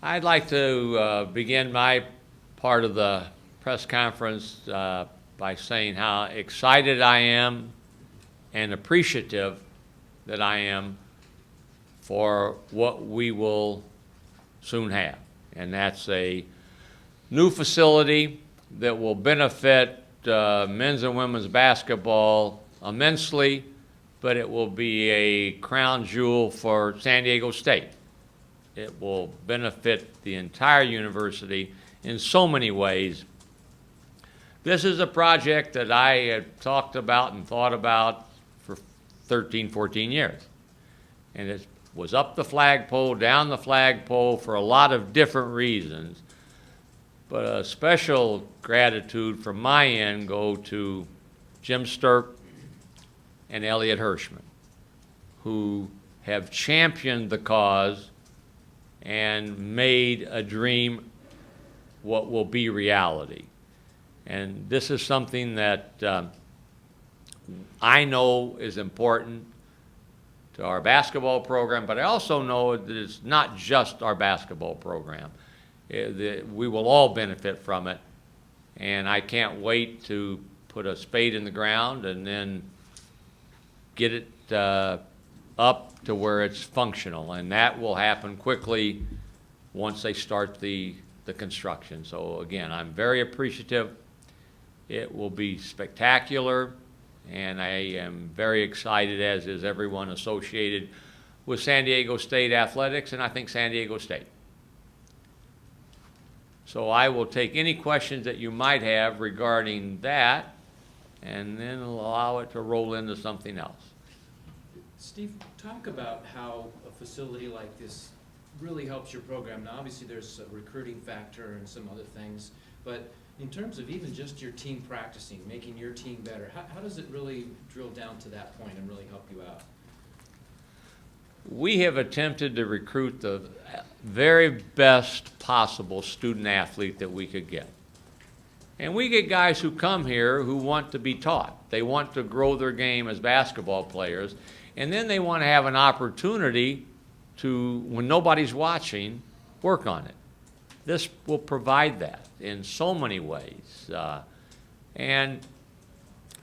I'd like to begin my part of the press conference by saying how excited I am and appreciative that I am for what we will soon have. And that's a new facility that will benefit men's and women's basketball immensely, but it will be a crown jewel for San Diego State. It will benefit the entire university in so many ways. This is a project that I had talked about and thought about for 13, 14 years. And it was up the flagpole, down the flagpole for a lot of different reasons. But a special gratitude from my end go to Jim Sturk and Elliot Hirschman, who have championed the cause and made a dream what will be reality. And this is something that I know is important to our basketball program, but I also know that it's not just our basketball program. We will all benefit from it, and I can't wait to put a spade in the ground and then get it up to where it's functional, and that will happen quickly once they start the construction. So again, I'm very appreciative. It will be spectacular, and I am very excited, as is everyone associated with San Diego State athletics, and I think San Diego State. So I will take any questions that you might have regarding that, and then allow it to roll into something else. Steve, talk about how a facility like this really helps your program. Now, obviously, there's a recruiting factor and some other things, but in terms of even just your team practicing, making your team better, how does it really drill down to that point and really help you out? We have attempted to recruit the very best possible student athlete that we could get. And we get guys who come here who want to be taught. They want to grow their game as basketball players, and then they want to have an opportunity to, when nobody's watching, work on it. This will provide that in so many ways. And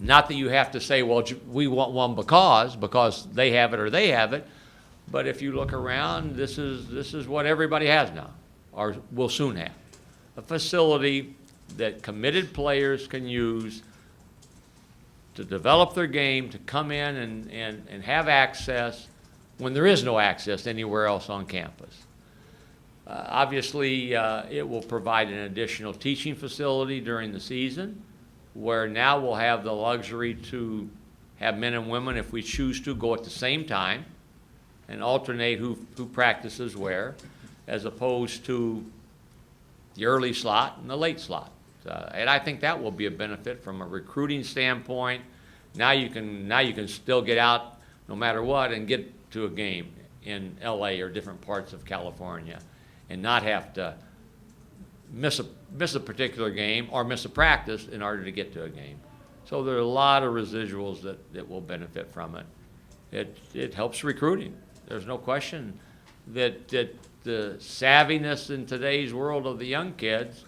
not that you have to say, well, we want one because they have it or they have it, but if you look around, this is what everybody has now, or will soon have. A facility that committed players can use to develop their game, to come in and have access when there is no access anywhere else on campus. Obviously, it will provide an additional teaching facility during the season, where now we'll have the luxury to have men and women, if we choose to, go at the same time and alternate who practices where, as opposed to the early slot and the late slot. And I think that will be a benefit from a recruiting standpoint. Now you can still get out no matter what and get to a game in LA or different parts of California and not have to miss a particular game or miss a practice in order to get to a game. So there are a lot of residuals that will benefit from it. It helps recruiting. There's no question that the savviness in today's world of the young kids,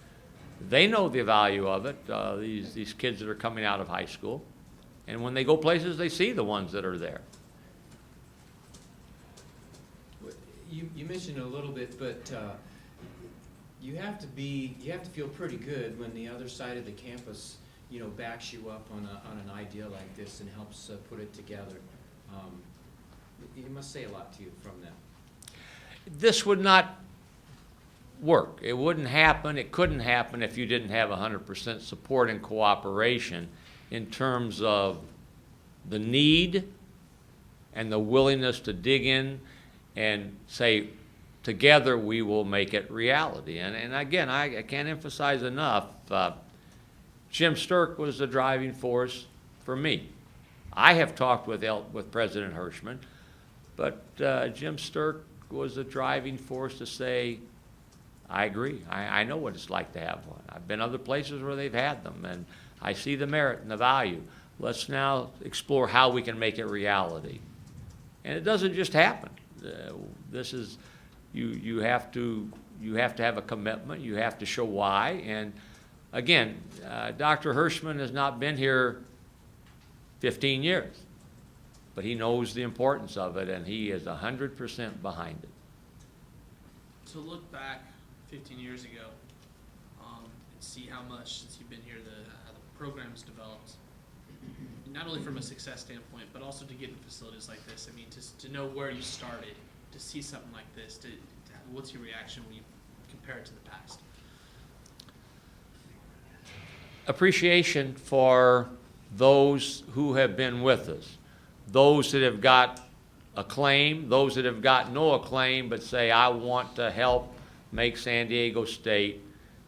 they know the value of it, these kids that are coming out of high school. And when they go places, they see the ones that are there. You mentioned a little bit, but you have to feel pretty good when the other side of the campus, backs you up on an idea like this and helps put it together. It must say a lot to you from them. This would not work. It wouldn't happen. It couldn't happen if you didn't have 100% support and cooperation in terms of the need and the willingness to dig in and say, together we will make it reality. And again, I can't emphasize enough, Jim Sturk was the driving force for me. I have talked with President Hirschman, but Jim Sturk was the driving force to say, I agree. I know what it's like to have one. I've been other places where they've had them, and I see the merit and the value. Let's now explore how we can make it reality. And it doesn't just happen. This is, you have to you have to have a commitment. You have to show why. And again, Dr. Hirschman has not been here 15 years, but he knows the importance of it, and he is 100% behind it. To look back 15 years ago and see how much since you've been here how the program's developed, not only from a success standpoint, but also to get in facilities like this. I mean, to know where you started, to see something like this, what's your reaction when you compare it to the past? Appreciation for those who have been with us, those that have got acclaim, those that have got no acclaim but say, I want to help make San Diego State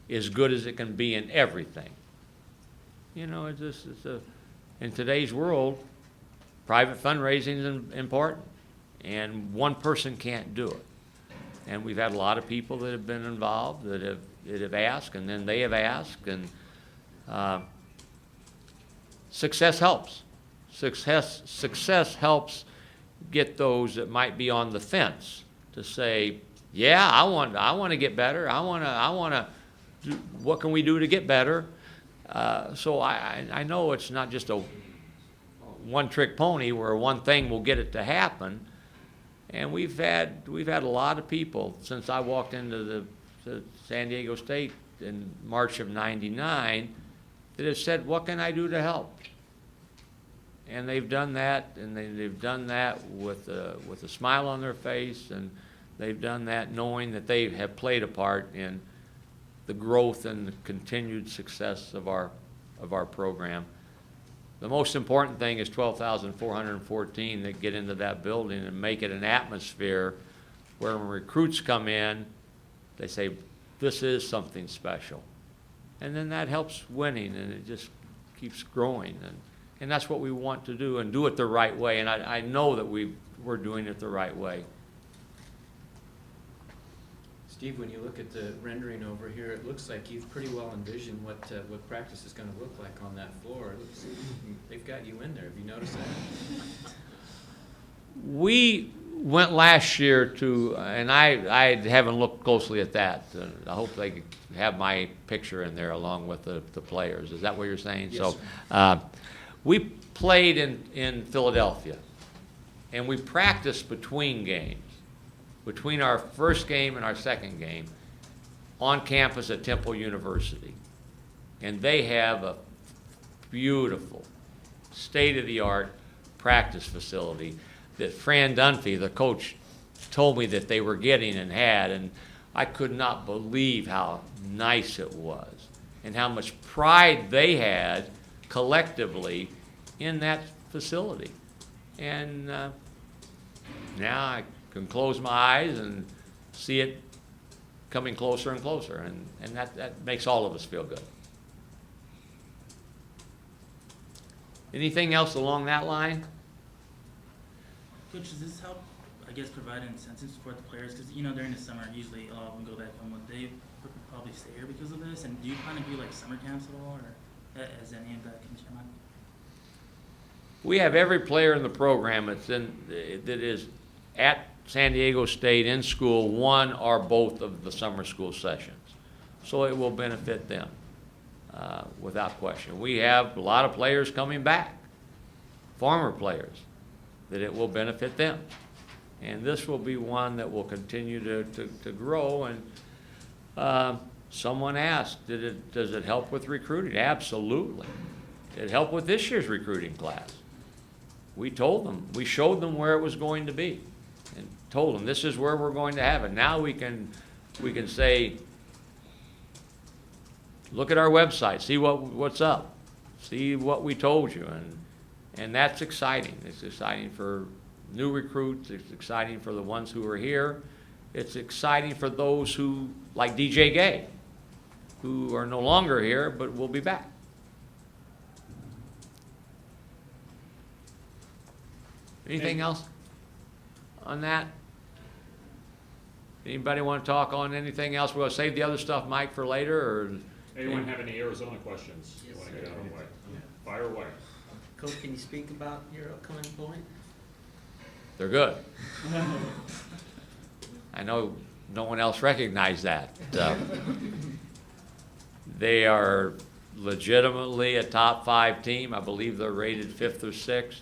as good as it can be in everything. You know, in today's world, private fundraising is important, and one person can't do it. And we've had a lot of people that have been involved that have asked, and then they have asked, and success helps. Success helps get those that might be on the fence to say, yeah, I want to get better. I want to do, what can we do to get better? So I know it's not just a one-trick pony where one thing will get it to happen. And we've had a lot of people since I walked into the San Diego State in March of '99 that have said, what can I do to help? And they've done that, and they've done that with a smile on their face, and they've done that knowing that they have played a part in the growth and the continued success of our program. The most important thing is 12,414 that get into that building and make it an atmosphere where when recruits come in, they say, this is something special. And then that helps winning, and it just keeps growing. And that's what we want to do, and do it the right way. And I know that we're doing it the right way. Steve, when you look at the rendering over here, it looks like you've pretty well envisioned what practice is going to look like on that floor. It looks, they've got you in there. Have you noticed that? We went last year to, and I haven't looked closely at that. I hope they could have my picture in there along with the players. Is that what you're saying? Yes, So, we played in Philadelphia, and we practiced between games. Between our first game and our second game, on campus at Temple University. And they have a beautiful, state-of-the-art practice facility that Fran Dunphy, the coach, told me that they were getting and had, and I could not believe how nice it was and how much pride they had collectively in that facility. And now I can close my eyes and see it coming closer and closer, and that makes all of us feel good. Anything else along that line? Coach, does this help, I guess, provide incentives for the players? Because, you know, during the summer, usually a lot of them go back home. Would they probably stay here because of this? And do you kind of do, like, summer camps at all, or has any of that come to your mind? We have every player in the program that is at San Diego State in school, one or both of the summer school sessions. So it will benefit them without question. We have a lot of players coming back, former players, that it will benefit them. And this will be one that will continue to grow. And someone asked, does it help with recruiting? Absolutely. It helped with this year's recruiting class. We told them, we showed them where it was going to be, and told them this is where we're going to have it. Now we can say, look at our website, see what's up, see what we told you, and that's exciting. It's exciting for new recruits. It's exciting for the ones who are here. It's exciting for those who, like DJ Gay, who are no longer here but will be back. Anything else on that? Anybody want to talk on anything else? We're going to save the other stuff, Mike, for later, or? Anyone have any Arizona questions you want to get out of the way? Fire away. Coach, can you speak about your upcoming opponent? They're good. I know no one else recognized that. They are legitimately a top 5 team. I believe they're rated 5th or 6th.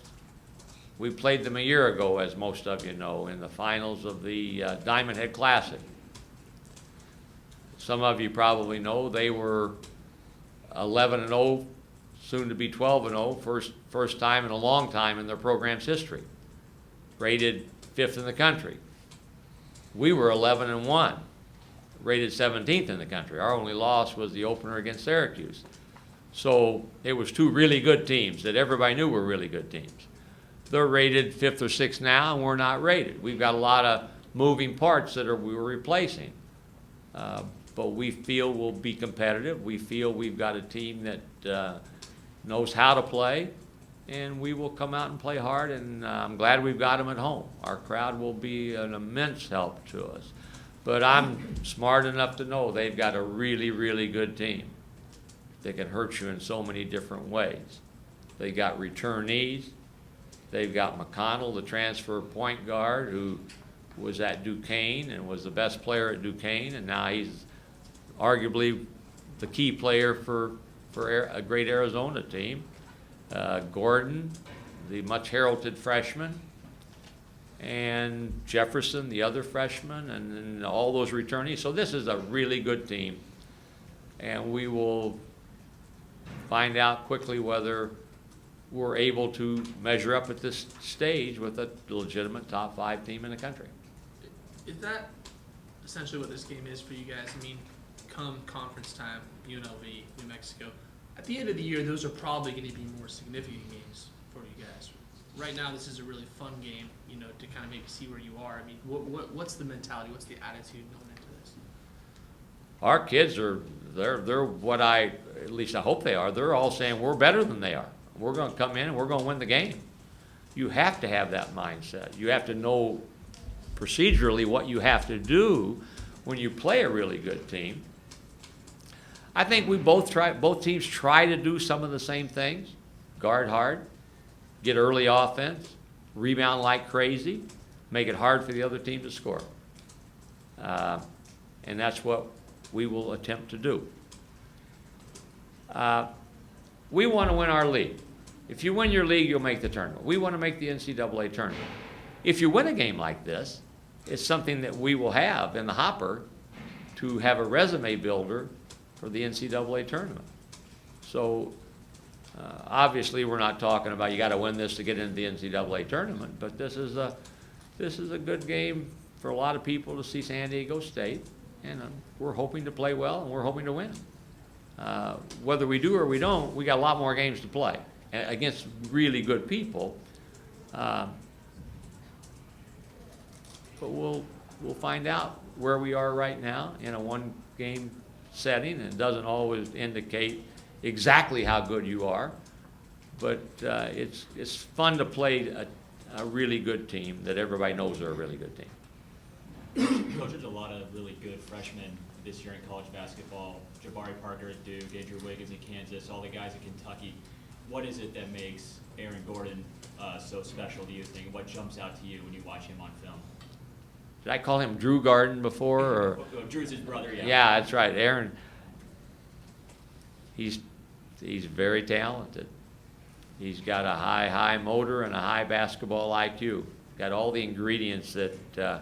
We played them a year ago, as most of you know, in the finals of the Diamond Head Classic. Some of you probably know they were 11-0, soon to be 12-0, first time in a long time in their program's history. Rated 5th in the country. We were 11-1, rated 17th in the country. Our only loss was the opener against Syracuse. So it was 2 really good teams that everybody knew were really good teams. They're rated 5th or 6th now, and we're not rated. We've got a lot of moving parts that we were replacing. But we feel we'll be competitive. We feel we've got a team that knows how to play, and we will come out and play hard, and I'm glad we've got them at home. Our crowd will be an immense help to us. But I'm smart enough to know they've got a really, really good team that can hurt you in so many different ways. They got returnees. They've got McConnell, the transfer point guard, who was at Duquesne and was the best player at Duquesne, and now he's arguably the key player for a great Arizona team. Gordon, the much heralded freshman, and Jefferson, the other freshman, and all those returnees. So this is a really good team, and we will find out quickly whether we're able to measure up at this stage with a legitimate top 5 team in the country. Is that essentially what this game is for you guys? I mean, come conference time, UNLV, New Mexico, at the end of the year, those are probably going to be more significant games for you guys. Right now, this is a really fun game, you know, to kind of maybe see where you are. I mean, what's the mentality? What's the attitude going into this? Our kids they're what at least I hope they are. They're all saying we're better than they are. We're going to come in and we're going to win the game. You have to have that mindset. You have to know procedurally what you have to do when you play a really good team. I think both teams try to do some of the same things. Guard hard, get early offense, rebound like crazy, make it hard for the other team to score. And that's what we will attempt to do. We want to win our league. If you win your league, you'll make the tournament. We want to make the NCAA tournament. If you win a game like this, it's something that we will have in the hopper to have a resume builder for the NCAA tournament. So obviously we're not talking about you got to win this to get into the NCAA tournament, but this is a good game for a lot of people to see San Diego State, and we're hoping to play well and we're hoping to win. Whether we do or we don't, we got a lot more games to play against really good people. But we'll find out where we are right now in a one-game setting, and it doesn't always indicate exactly how good you are. But it's fun to play a really good team that everybody knows are a really good team. Coach, there's a lot of really good freshmen this year in college basketball. Jabari Parker at Duke, Andrew Wiggins at Kansas, all the guys at Kentucky. What is it that makes Aaron Gordon so special, do you think? What jumps out to you when you watch him on film? Did I call him Drew Garden before? Or? Drew's his brother, yeah. Yeah, that's right. Aaron, he's very talented. He's got a high motor and a high basketball IQ. Got all the ingredients that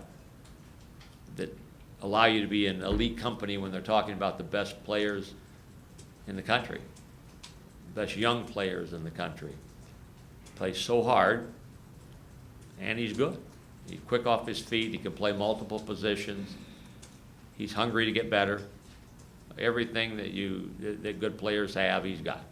allow you to be an elite company when they're talking about the best players in the country, best young players in the country. Plays so hard, and he's good. He's quick off his feet. He can play multiple positions. He's hungry to get better. Everything that good players have, he's got.